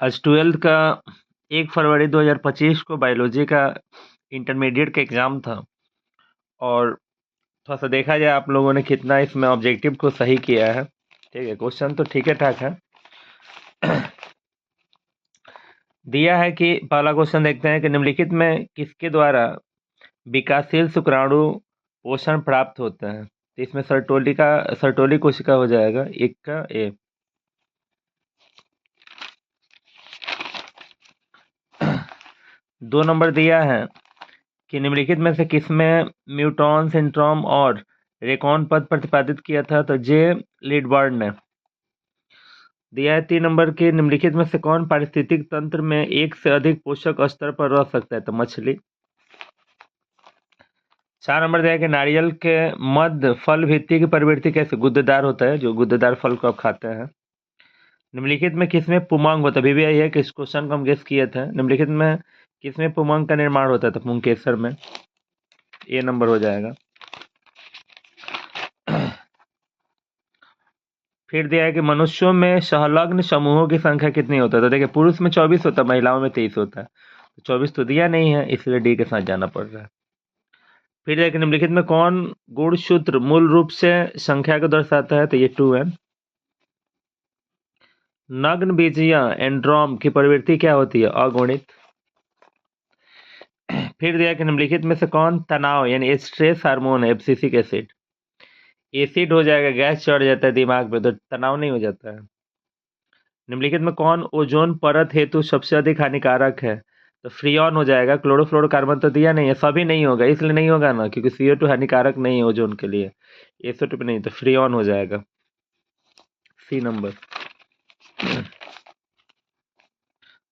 आज 12th का 1 फरवरी 2025 को बायोलॉजी का इंटरमीडिएट का एग्ज़ाम था और थोड़ा-सा देखा जाए आप लोगों ने कितना इसमें ऑब्जेक्टिव को सही किया है। ठीक है, क्वेश्चन तो ठीक-ठाक है। दिया है कि पहला क्वेश्चन देखते हैं कि निम्नलिखित में किसके द्वारा विकासशील शुक्राणु पोषण प्राप्त होता है? तो इसमें सर्टोली कोशिका हो जाएगा 1 का ए। 2 नंबर दिया है कि निम्नलिखित में से किसमें म्यूटॉन सिंड्रोम और रेकॉन पद प्रतिपादित किया था? तो जे लिडबर्ड ने। दिया है 3 नंबर के निम्नलिखित में से कौन पारिस्थितिक तंत्र में एक से अधिक पोषक स्तर पर रह सकता है? तो मछली। 4 नंबर दिया है कि नारियल के मध्य फल भित्ति की प्रवृत्ति कैसे गुद्देदार होता है, जो गुद्देदार फल को आप खाते हैं। निम्नलिखित में किसमें पुमांग होता है? अभी भी यही है कि इस क्वेश्चन को हम गेस किए थे। निम्नलिखित में किसमें पुमांग का निर्माण होता है? तो पुंकेसर में। ए नंबर हो जाएगा। फिर दिया है कि मनुष्यों में सहलग्न समूहों की संख्या कितनी होता है? तो देखिए पुरुष में 24 होता है, महिलाओं में 23 होता है। तो 24 तो दिया नहीं है, इसलिए डी के साथ जाना पड़ रहा है। फिर दिया है कि निम्नलिखित में कौन गुणसूत्र मूल रूप से संख्या को दर्शाता है? तो ये 2n। नग्न बीजीय एंड्रोम की प्रवृत्ति क्या होती है? अगुणित। फिर दिया कि निम्नलिखित में से कौन तनाव यानी स्ट्रेस हार्मोन है? Abscisic acid. एसिड हो जाएगा, गैस चढ़ जाता है दिमाग पे, तो तनाव नहीं हो जाता है। निम्नलिखित में कौन ओजोन परत हेतु सबसे अधिक हानिकारक है? तो फ्रियॉन हो जाएगा। क्लोरोफ्लोरोकार्बन तो दिया नहीं है, सभी नहीं होगा, इसलिए नहीं होगा ना क्योंकि CO2 हानिकारक नहीं है ओजोन के लिए। SO2 पे नहीं, तो फ्रियॉन हो जाएगा। C number.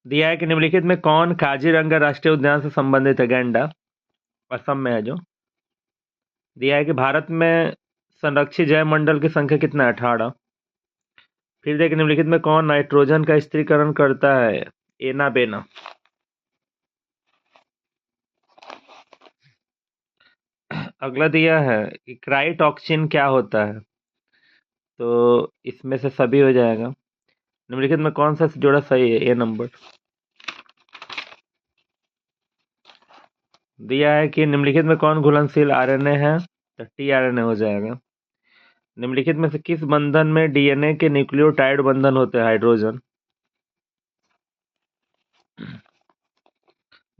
दिया है कि निम्नलिखित में कौन काजीरंगा राष्ट्रीय उद्यान से संबंधित है? गैंडा, असम में है जो। दिया है कि भारत में संरक्षित जैव मंडल की संख्या कितना है? 18। फिर देखिए निम्नलिखित में कौन नाइट्रोजन का स्थिरीकरण करता है? एना बेना। अगला दिया है कि क्राइटॉक्सिन क्या होता है? तो इसमें से सभी हो जाएगा। निम्नलिखित में कौन सा जोड़ा सही है? ए नंबर। दिया है कि निम्नलिखित में कौन घुलनशील RNA है? तो tRNA हो जाएगा। निम्नलिखित में से किस बंधन में DNA के न्यूक्लियोटाइड बंधन होते हैं? हाइड्रोजन।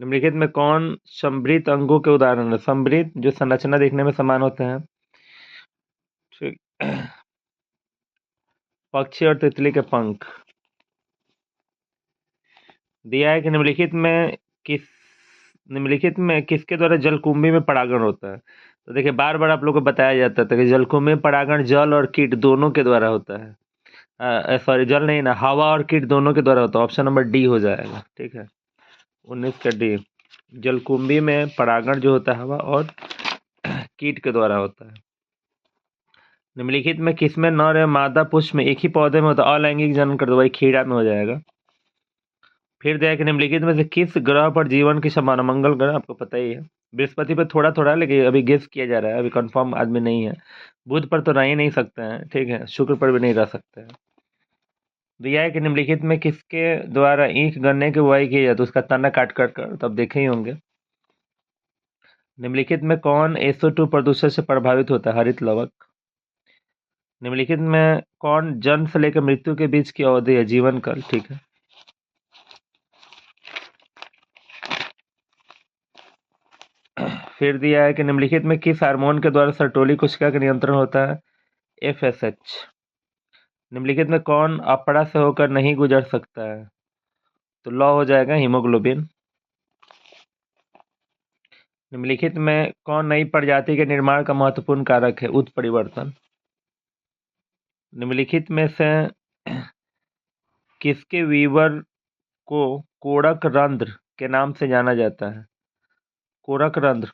निम्नलिखित में कौन समृद्ध अंगों के उदाहरण है? समृद्ध जो संरचना देखने में समान होते हैं। ठीक। पक्षी और तितली के पंख। दिया है कि निम्नलिखित में किसके द्वारा जलकुंभी में परागण होता है? तो देखिए बार बार आप लोग को बताया जाता था कि जलकुंभी में परागण जल और कीट दोनों के द्वारा होता है। सॉरी, जल नहीं ना, हवा और कीट दोनों के द्वारा होता है। ऑप्शन नंबर डी हो जाएगा। ठीक है, 19 का डी। जलकुंभी में परागण जो होता है हवा और कीट के द्वारा होता है। निम्नलिखित में किसमें नर एवं मादा पुष्प में एक ही पौधे में होता है? अलैंगिक जनन कर दो भाई, खीरा में हो जाएगा। फिर दिया कि निम्नलिखित में से किस ग्रह पर जीवन की संभावना? मंगल ग्रह, आपको पता ही है। बृहस्पति पर थोड़ा थोड़ा, लेकिन अभी गेस किया जा रहा है, अभी कंफर्म आदमी नहीं है। बुध पर तो रह ही नहीं सकते हैं, ठीक है, शुक्र पर भी नहीं रह सकते हैं। दिया है कि निम्नलिखित में किसके द्वारा ईख गन्ने की बुआई की जाती है? उसका तना काट काट कर, तब देखे ही होंगे। निम्नलिखित में कौन SO2 प्रदूषण से प्रभावित होता है? हरित लवक। निम्नलिखित में कौन जन्म से लेकर मृत्यु के बीच की अवधि है? जीवन काल। ठीक है। फिर दिया है कि निम्नलिखित में किस हार्मोन के द्वारा सर्टोली कोशिका का नियंत्रण होता है? FSH। निम्नलिखित में कौन अपरा से होकर नहीं गुजर सकता है? तो लॉ हो जाएगा हीमोग्लोबिन। निम्नलिखित में कौन नई प्रजाति के निर्माण का महत्वपूर्ण कारक है? उत्परिवर्तन। निम्नलिखित में से किसके वीवर को कोरक रंध्र के नाम से जाना जाता है? कोरक रंध्र,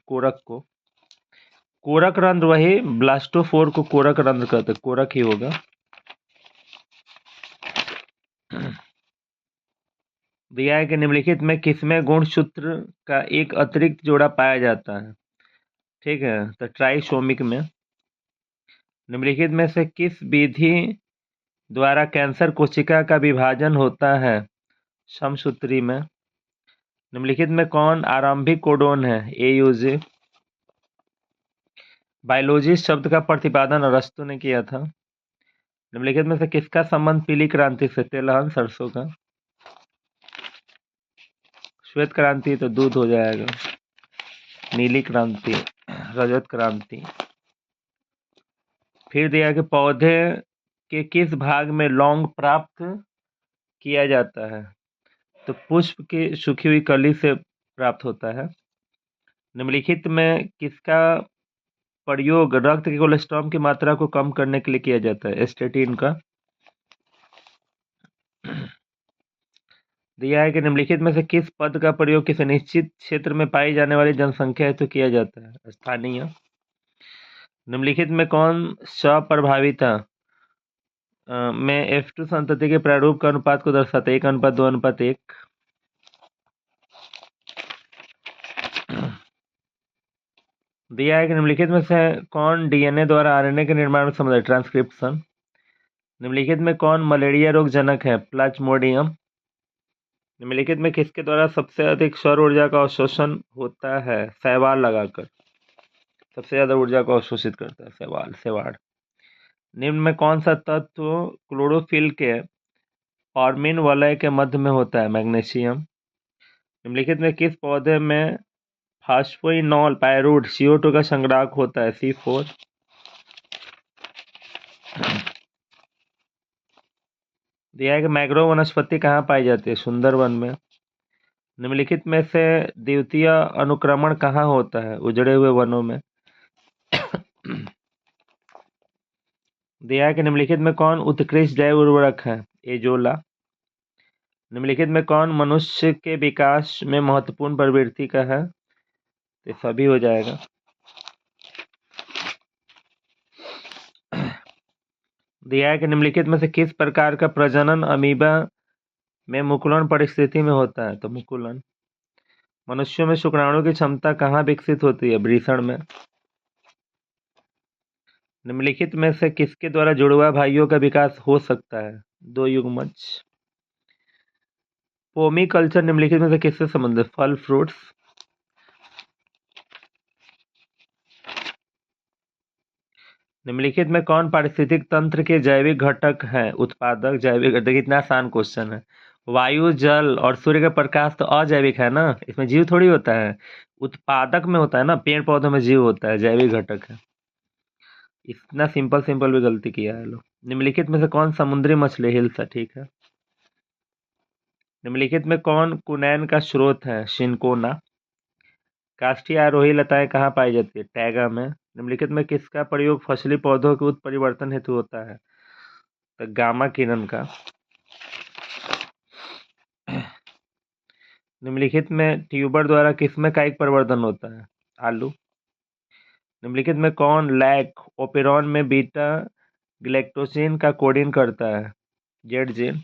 कोरक रंध्र वही ब्लास्टोफोर को कोरक रंध्र कहते, कोरक ही होगा। दिया है कि निम्नलिखित में किसमें गुणसूत्र का एक अतिरिक्त जोड़ा पाया जाता है? ठीक है, तो ट्राइसोमिक में। निम्नलिखित में से किस विधि द्वारा कैंसर कोशिका का विभाजन होता है? समसूत्री में निम्नलिखित में कौन आरंभिक कोडोन है? AUG। बायोलॉजिस्ट शब्द का प्रतिपादन अरस्तु ने किया था। निम्नलिखित में से किसका संबंध पीली क्रांति से? तिलहन, सरसों का। श्वेत क्रांति तो दूध हो जाएगा। नीली क्रांति, रजत क्रांति। फिर दिया कि पौधे के किस भाग में लौंग प्राप्त किया जाता है? तो पुष्प की सूखी हुई कली से प्राप्त होता है। निम्नलिखित में किसका प्रयोग रक्त के कोलेस्ट्रॉल की मात्रा को कम करने के लिए किया जाता है? स्टेटिन का। दिया है कि निम्नलिखित में से किस पद का प्रयोग किसी निश्चित क्षेत्र में पाई जाने वाली जनसंख्या हेतु किया जाता है? स्थानीय। निम्नलिखित में कौन सप्रभाविता में F2 संतति के प्रारूप का अनुपात को दर्शाता है? 1:2:1। दिया है कि निम्नलिखित में से कौन DNA द्वारा RNA के निर्माण में समर्थ है? ट्रांसक्रिप्शन। निम्नलिखित में कौन मलेरिया रोग जनक है? प्लाज्मोडियम। निम्नलिखित में किसके द्वारा सबसे अधिक सौर ऊर्जा का अवशोषण होता है? शैवाल लगाकर सबसे ज्यादा ऊर्जा को अवशोषित करता है शैवाल। निम्न में कौन सा तत्व क्लोरोफिल के फॉर्मिन वलय के मध्य में होता है? मैग्नीशियम। निम्नलिखित में किस पौधे में फास्फोइनोल पायरूड CO2 का संग्राहक होता है? C4। दिया है कि मैंग्रोव वनस्पति कहाँ पाई जाती है? सुंदरवन में। निम्नलिखित में से द्वितीय अनुक्रमण कहाँ होता है? उजड़े हुए वनों में। दिया है कि निम्नलिखित में कौन उत्कृष्ट जैव उर्वरक है? एजोला। निम्नलिखित में कौन मनुष्य के विकास में महत्वपूर्ण प्रवृत्ति का है? तो सभी हो जाएगा। दिया है कि निम्नलिखित में से किस प्रकार का प्रजनन अमीबा में मुकुलन परिस्थिति में होता है? तो मुकुलन। मनुष्यों में शुक्राणु की क्षमता कहाँ विकसित होती है? वृषण में। निम्नलिखित में से किसके द्वारा जुड़वा भाइयों का विकास हो सकता है? 2 युग्मज। पोमीकल्चर निम्नलिखित में से किससे संबंधित? फल, फ्रूट्स। निम्नलिखित में कौन पारिस्थितिक तंत्र के जैविक घटक हैं? उत्पादक। जैविक घटक। इतना आसान क्वेश्चन है। वायु, जल और सूर्य का प्रकाश तो अजैविक है ना, इसमें जीव थोड़ी होता है। उत्पादक में होता है ना, पेड़ पौधों में जीव होता है, जैविक घटक है। इतना सिंपल भी गलती किया है लोग। निम्नलिखित में से कौन समुद्री मछली? हिल्सा। ठीक है। निम्नलिखित में कौन कुनैन का स्रोत है? सिनकोना। काष्ठीय आरोही लताएं कहाँ पाई जाती है? टैगा में। निम्नलिखित में किसका प्रयोग फसली पौधों के उत्परिवर्तन हेतु होता है? तो गामा किरण का। निम्नलिखित में ट्यूबर द्वारा किसमें कायिक परिवर्तन होता है? आलू। निम्नलिखित में कौन लैक ओपेरॉन में बीटा ग्लैक्टोसिन का कोडिंग करता है? Z gene.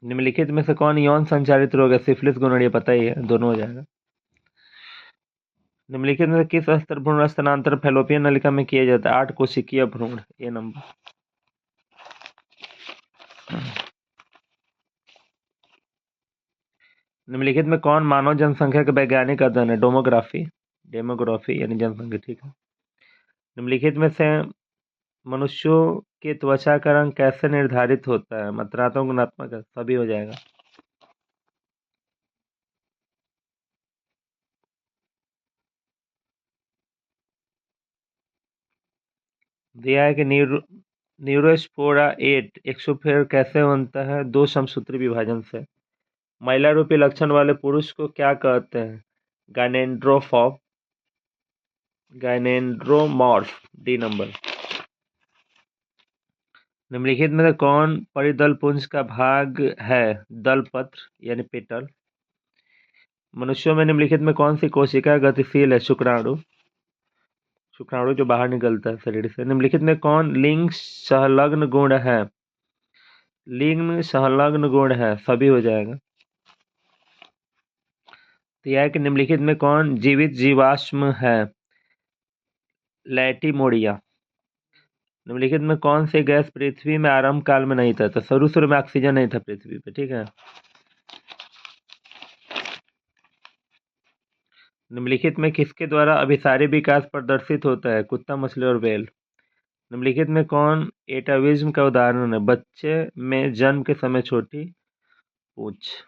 निम्नलिखित में से कौन यौन संचारित रोग है? Syphilis, gonorrhoea. पता ही है, दोनों हो जाएगा। निम्नलिखित में से किस स्तर भ्रूण स्थानांतरण फैलोपियन नलिका में किया जाता है? 8 कोशिकीय भ्रूण। ए नंबर। निम्नलिखित में कौन मानव जनसंख्या का वैज्ञानिक अध्ययन है? डेमोग्राफी यानी जनसंख्या। ठीक है। निम्नलिखित में से मनुष्यों के त्वचा का रंग कैसे निर्धारित होता है? मात्रात्मक, गुणात्मक। सभी हो जाएगा। दिया है कि न्यूरोस्पोरा 8 एक्सोफेयर कैसे बनता है? 2 समसूत्री विभाजन से। महिला रूपी लक्षण वाले पुरुष को क्या कहते हैं? गाइनेंड्रोमॉर्फ। D number. निम्नलिखित में से कौन परिदल पुंज का भाग है? दलपत्र यानी पेटल। मनुष्यों में निम्नलिखित में कौन सी कोशिका गतिशील है? शुक्राणु जो बाहर निकलता है शरीर से। निम्नलिखित में कौन लिंग संलग्न गुण है? सभी हो जाएगा। तो यह है कि निम्नलिखित में कौन जीवित जीवाश्म है? लैटिमोडिया। निम्नलिखित में कौन से गैस पृथ्वी में आरंभ काल में नहीं था? तो शुरू में ऑक्सीजन नहीं था पृथ्वी पे, ठीक है। निम्नलिखित में किसके द्वारा अभिसारी विकास प्रदर्शित होता है? कुत्ता, मछली और बैल। निम्नलिखित में कौन एटाविज्म का उदाहरण है? बच्चे में जन्म के समय छोटी पूंछ।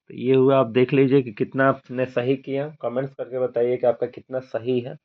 तो ये हुआ, आप देख लीजिए कि कितना आपने सही किया। कमेंट्स करके बताइए कि आपका कितना सही है।